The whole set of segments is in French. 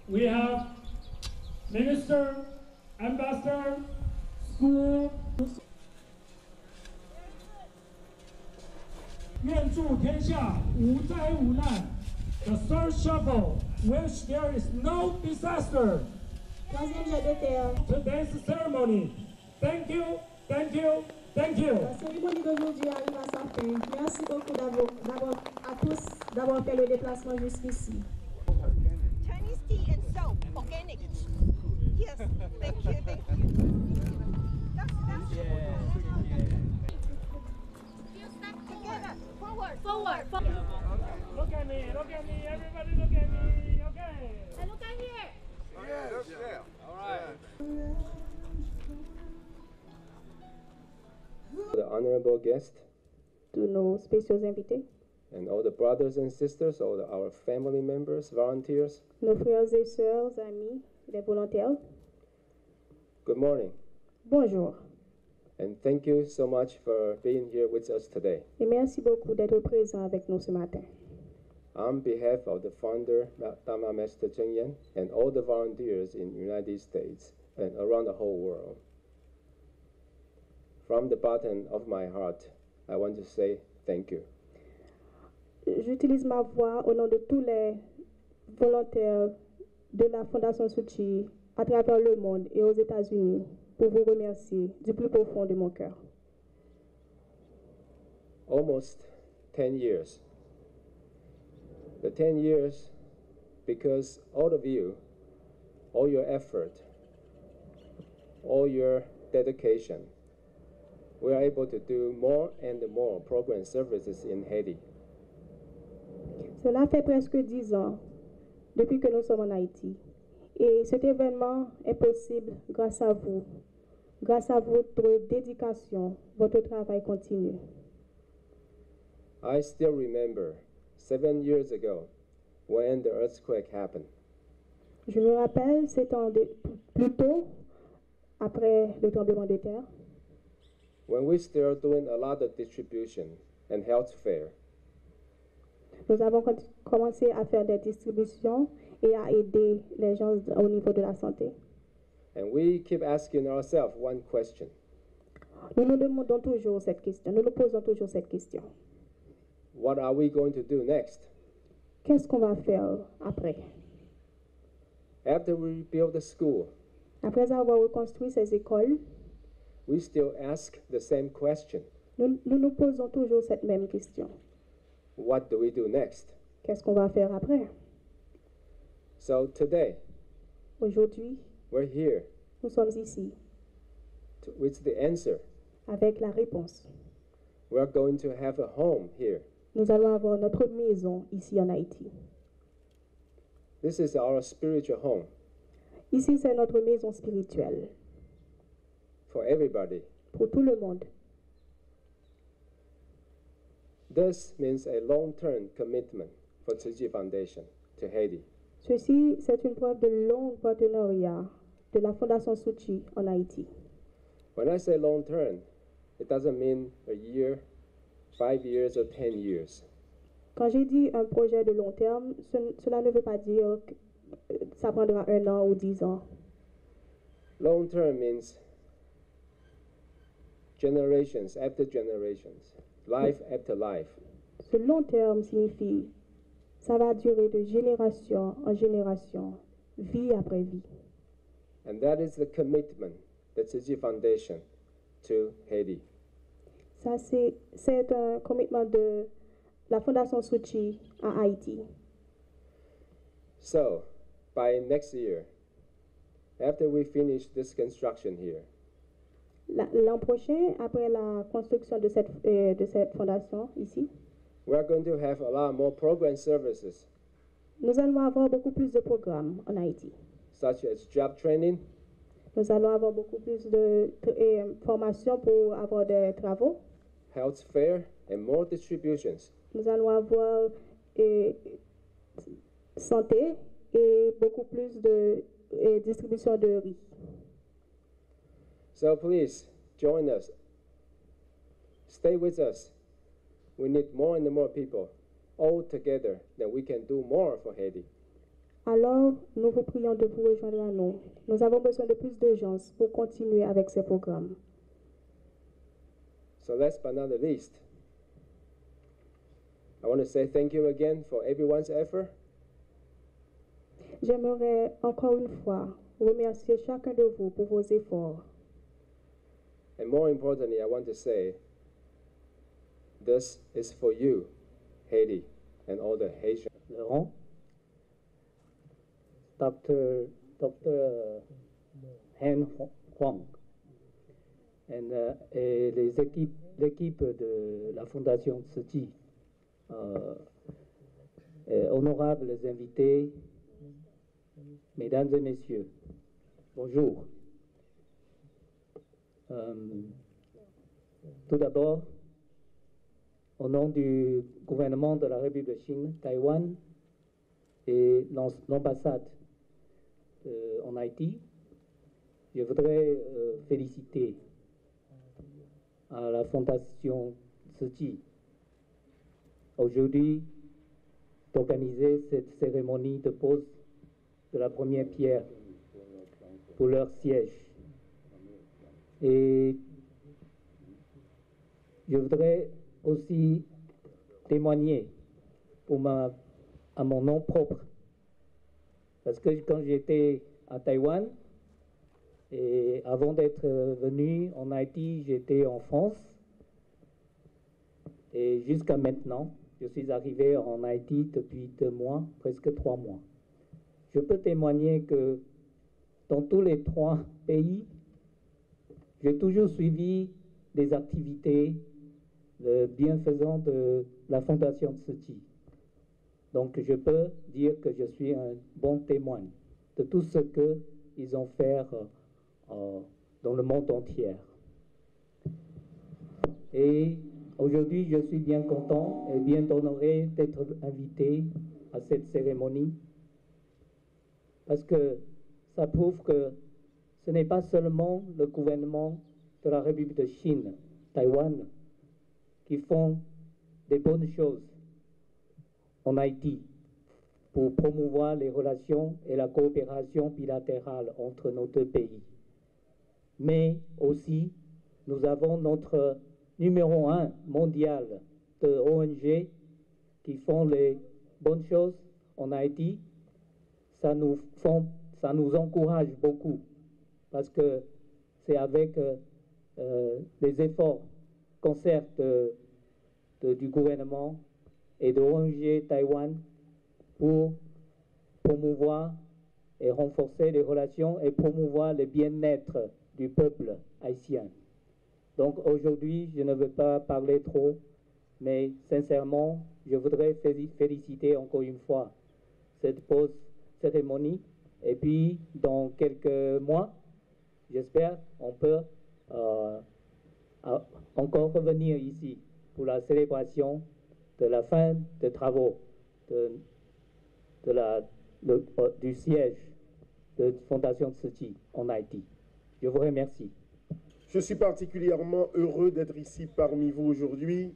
we have minister, ambassador, school. 愿祝天下无灾无难 The third shovel, which there is no disaster. Troisième jet de terre. Today's ceremony. Thank you, thank you, thank you. La cérémonie d'aujourd'hui arrive à sa fin. Merci beaucoup à tous d'avoir fait le déplacement jusqu'ici. Chinese tea and soap, organic. Yes, thank you, thank you. That's together. Forward, forward, forward. Look at me, everybody look at me, okay. And look at here. Yeah. All right. The honorable guest Tous nos spéciaux invités, and all the brothers and sisters, our family members, volunteers, nos frères et sœurs, amis, les volontaires, good morning. bonjour. And thank you so much for being here with us today. Et merci beaucoup d'être présents avec nous ce matin. On behalf of the founder, Dharma Master Cheng Yen, and all the volunteers in the United States and around the whole world, from the bottom of my heart, I want to say thank you. J'utilise ma voix au nom de tous les volontaires de la Fondation Suu Kyi à travers le monde et aux États-Unis pour vous remercier du plus profond de mon cœur. Almost 10 years. The 10 years because all of you, all your effort, all your dedication, we are able to do more and more program services in Haiti. Cela fait presque 10 ans depuis que nous sommes en Haïti. Et cet événement est possible grâce à vous, grâce à votre dédication, votre travail continu. I still remember 7 years ago when the earthquake happened. Je me rappelle, c'est plus tôt, après le tremblement de terre, When we still doing a lot of distribution and health fair. nous avons commencé à faire des distributions et à aider les gens au niveau de la santé. And we keep asking ourselves one question. Nous nous demandons toujours cette question, nous nous posons toujours cette question. What are we going to do next? Qu'est-ce qu'on va faire après? After we build the school, Après avoir reconstruit ces écoles, we still ask the same question. nous nous posons toujours cette même question. What do we do next? Qu'est-ce qu'on va faire après? So today, Aujourd'hui, we're here nous sommes ici with the answer. avec la réponse. We're going to have a home here. Nous allons avoir notre maison ici en Haïti. This is our spiritual home Ici, c'est notre maison spirituelle for everybody. pour tout le monde. This means a long-term commitment for Tzu Chi Foundation to Haiti. Ceci, c'est une preuve de long partenariat de la Fondation Suu Kyi en Haïti. When I say long-term, it doesn't mean a year, 5 years, or 10 years. Quand j'ai dit un projet de long terme, cela ne veut pas dire que ça prendra 1 an ou 10 ans. Long-term means generations after generations, life after life. Ce long terme signifie ça va durer de génération en génération, vie après vie. And that is the commitment that Tzu Chi Foundation to Haiti. Ça, c'est un commitment de la Fondation Suu Kyi à Haïti. So, by next year, after we finish this construction here, L'an prochain, après la construction de cette fondation ici, we are going to have a lot more program services, nous allons avoir beaucoup plus de programmes en Haïti. such as job training, Nous allons avoir beaucoup plus de formations pour avoir des travaux. health fair, and more distributions. Nous allons avoir santé et beaucoup plus de distribution de riz. So please join us. Stay with us. We need more and more people all together that we can do more for Haiti. Alors, nous vous prions de vous rejoindre à nous. Nous avons besoin de plus de gens pour continuer avec ces programmes. So last but not the least, I want to say thank you again for everyone's effort. J'aimerais encore une fois remercier chacun de vous pour vos efforts. And more importantly, I want to say, this is for you, Haiti, and all the Haitians. Laurent, Dr. Han Huang, et l'équipe de la Fondation Tzu Chi, honorables invités, mesdames et messieurs, bonjour. Tout d'abord, au nom du gouvernement de la République de Chine, Taïwan et l'ambassade en Haïti, je voudrais féliciter à la Fondation Tzu Chi aujourd'hui d'organiser cette cérémonie de pose de la première pierre pour leur siège. Et je voudrais aussi témoigner à mon nom propre. Parce que quand j'étais à Taïwan, et avant d'être venu en Haïti, j'étais en France. Et jusqu'à maintenant, je suis arrivé en Haïti depuis 2 mois, presque 3 mois. Je peux témoigner que dans tous les 3 pays, j'ai toujours suivi des activités bienfaisantes de la Fondation Tzu Chi. Donc je peux dire que je suis un bon témoin de tout ce qu'ils ont fait dans le monde entier. Et aujourd'hui, je suis bien content et bien honoré d'être invité à cette cérémonie parce que ça prouve que ce n'est pas seulement le gouvernement de la République de Chine, Taïwan, qui font des bonnes choses en Haïti pour promouvoir les relations et la coopération bilatérale entre nos 2 pays. Mais aussi, nous avons notre numéro 1 mondial de ONG qui font les bonnes choses en Haïti. Ça nous encourage beaucoup parce que c'est avec les efforts concertés du gouvernement et de ONG Taïwan pour promouvoir et renforcer les relations et promouvoir le bien-être du peuple haïtien. Donc aujourd'hui, je ne veux pas parler trop, mais sincèrement, je voudrais féliciter encore une fois cette pause cérémonie. Et puis, dans quelques mois, j'espère on peut encore revenir ici pour la célébration de la fin des travaux du siège de Fondation Tzu Chi en Haïti. Je vous remercie. Je suis particulièrement heureux d'être ici parmi vous aujourd'hui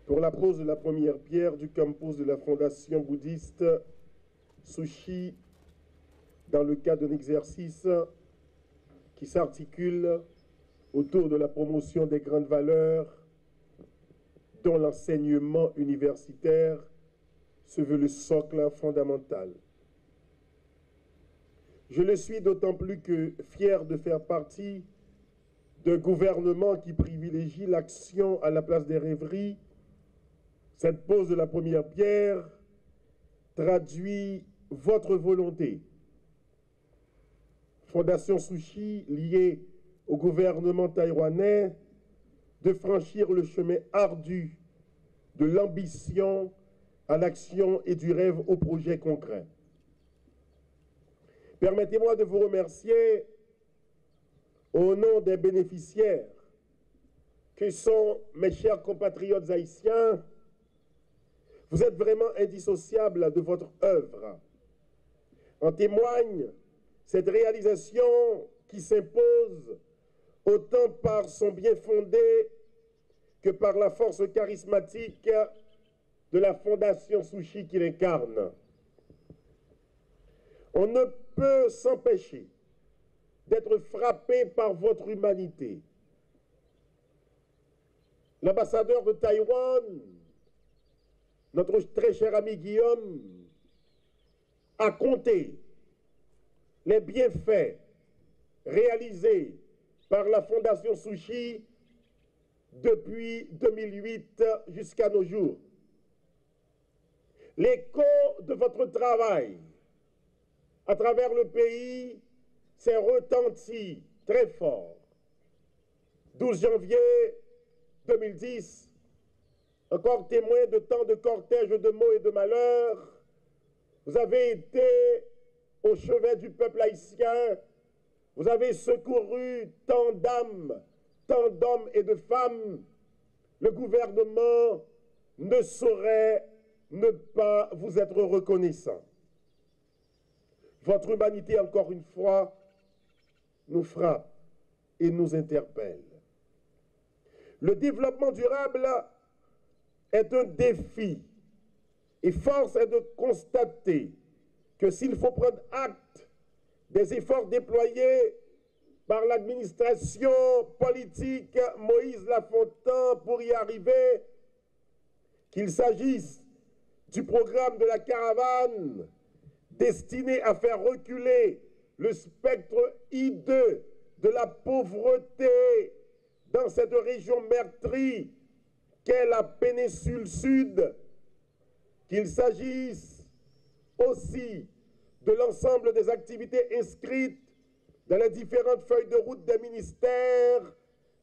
pour la pose de la première pierre du campus de la Fondation bouddhiste Tzu Chi dans le cadre d'un exercice qui s'articule autour de la promotion des grandes valeurs dont l'enseignement universitaire se veut le socle fondamental. Je le suis d'autant plus que fier de faire partie d'un gouvernement qui privilégie l'action à la place des rêveries. Cette pose de la première pierre traduit votre volonté. Fondation Tzu Chi, liée au gouvernement taïwanais, de franchir le chemin ardu de l'ambition à l'action et du rêve au projet concret. Permettez-moi de vous remercier au nom des bénéficiaires que sont mes chers compatriotes haïtiens. Vous êtes vraiment indissociables de votre œuvre. En témoigne cette réalisation qui s'impose autant par son bien fondé que par la force charismatique de la Fondation Tzu Chi qu'il incarne. On ne peut s'empêcher d'être frappé par votre humanité. L'ambassadeur de Taïwan, notre très cher ami Guillaume, a compté les bienfaits réalisés par la Fondation Suu Kyi depuis 2008 jusqu'à nos jours. L'écho de votre travail à travers le pays s'est retenti très fort. 12 janvier 2010, encore témoin de tant de cortèges de maux et de malheurs, vous avez été au chevet du peuple haïtien, vous avez secouru tant d'âmes, tant d'hommes et de femmes. Le gouvernement ne saurait ne pas vous être reconnaissant. Votre humanité, encore une fois, nous frappe et nous interpelle. Le développement durable est un défi et force est de constater que s'il faut prendre acte des efforts déployés par l'administration politique Moïse Lafontaine pour y arriver, qu'il s'agisse du programme de la caravane destiné à faire reculer le spectre hideux de la pauvreté dans cette région meurtrie qu'est la péninsule sud, qu'il s'agisse aussi de l'ensemble des activités inscrites dans les différentes feuilles de route des ministères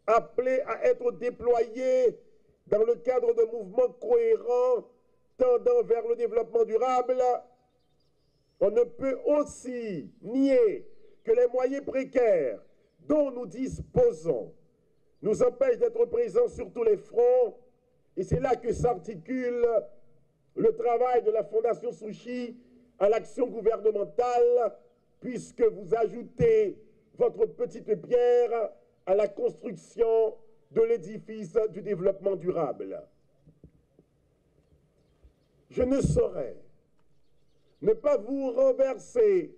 appelées à être déployées dans le cadre de mouvements cohérents tendant vers le développement durable, on ne peut aussi nier que les moyens précaires dont nous disposons nous empêchent d'être présents sur tous les fronts, et c'est là que s'articule le travail de la Fondation Suu Kyi à l'action gouvernementale, puisque vous ajoutez votre petite pierre à la construction de l'édifice du développement durable. Je ne saurais ne pas vous renverser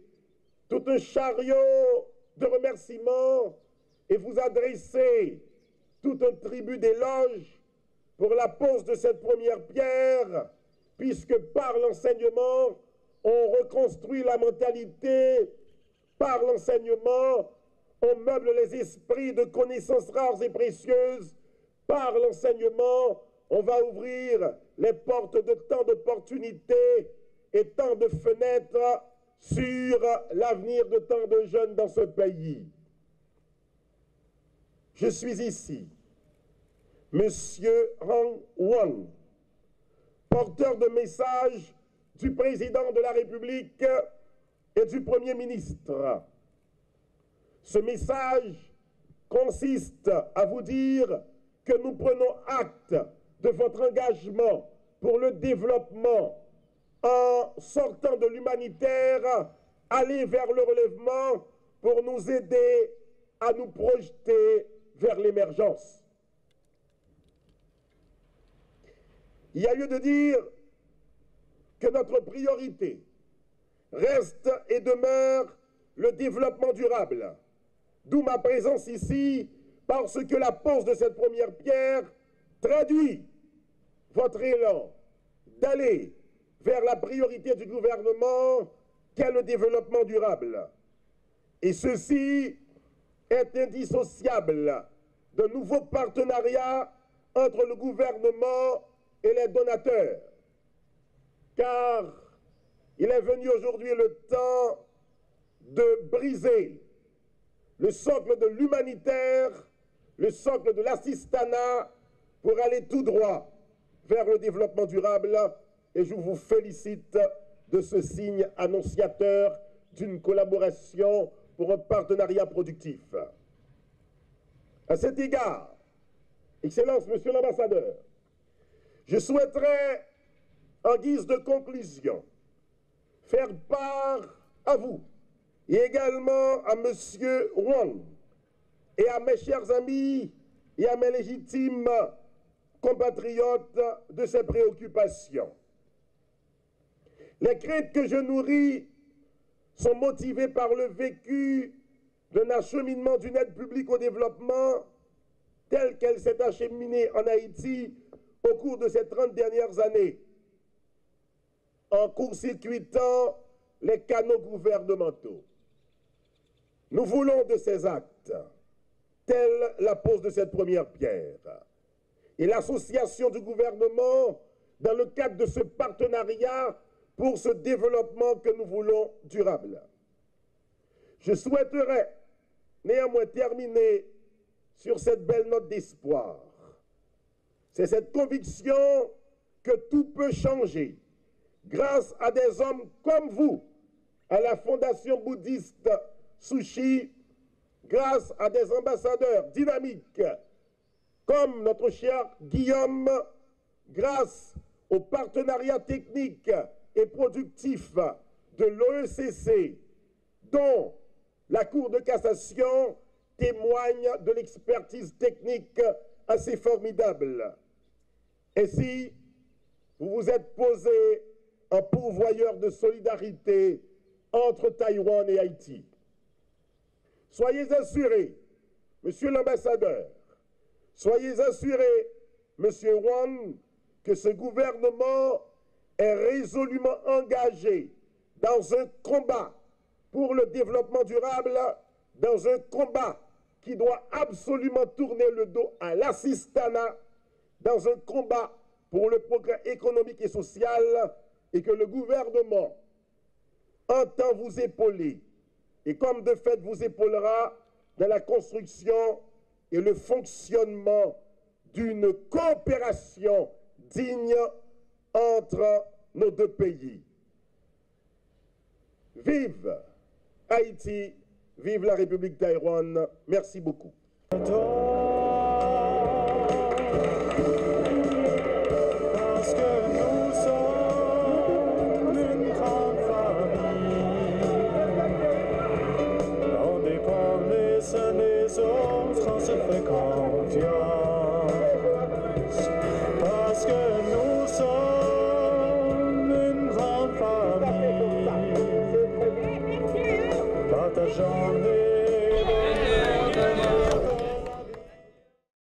tout un chariot de remerciements et vous adresser tout un tribut d'éloges pour la pose de cette première pierre, puisque par l'enseignement, on reconstruit la mentalité, par l'enseignement, on meuble les esprits de connaissances rares et précieuses, par l'enseignement, on va ouvrir les portes de tant d'opportunités et tant de fenêtres sur l'avenir de tant de jeunes dans ce pays. Je suis ici, Monsieur Hang Wang, porteur de message du président de la République et du Premier ministre. Ce message consiste à vous dire que nous prenons acte de votre engagement pour le développement en sortant de l'humanitaire, aller vers le relèvement pour nous aider à nous projeter vers l'émergence. Il y a lieu de dire que notre priorité reste et demeure le développement durable. D'où ma présence ici, parce que la pose de cette première pierre traduit votre élan d'aller vers la priorité du gouvernement qu'est le développement durable. Et ceci est indissociable d'un nouveau partenariat entre le gouvernement et les donateurs. Car il est venu aujourd'hui le temps de briser le socle de l'humanitaire, le socle de l'assistanat, pour aller tout droit vers le développement durable. Et je vous félicite de ce signe annonciateur d'une collaboration pour un partenariat productif. À cet égard, Excellence, Monsieur l'Ambassadeur, je souhaiterais, en guise de conclusion, faire part à vous et également à Monsieur Wang et à mes chers amis et à mes légitimes compatriotes de ces préoccupations. Les craintes que je nourris sont motivés par le vécu d'un acheminement d'une aide publique au développement telle qu'elle s'est acheminée en Haïti au cours de ces 30 dernières années, en court-circuitant les canaux gouvernementaux. Nous voulons de ces actes, telle la pose de cette première pierre, et l'association du gouvernement dans le cadre de ce partenariat pour ce développement que nous voulons durable. Je souhaiterais néanmoins terminer sur cette belle note d'espoir. C'est cette conviction que tout peut changer grâce à des hommes comme vous, à la Fondation bouddhiste Sushi, grâce à des ambassadeurs dynamiques comme notre cher Guillaume, grâce au partenariat technique et productif de l'OECC, dont la Cour de cassation témoigne de l'expertise technique assez formidable. Ainsi, vous vous êtes posé en pourvoyeur de solidarité entre Taïwan et Haïti. Soyez assurés, Monsieur l'ambassadeur, soyez assurés, Monsieur Wang, que ce gouvernement est résolument engagé dans un combat pour le développement durable, dans un combat qui doit absolument tourner le dos à l'assistanat, dans un combat pour le progrès économique et social, et que le gouvernement entend vous épauler, et comme de fait vous épaulera dans la construction et le fonctionnement d'une coopération digne entre nos deux pays. Vive Haïti, vive la République Taïwan. Merci beaucoup.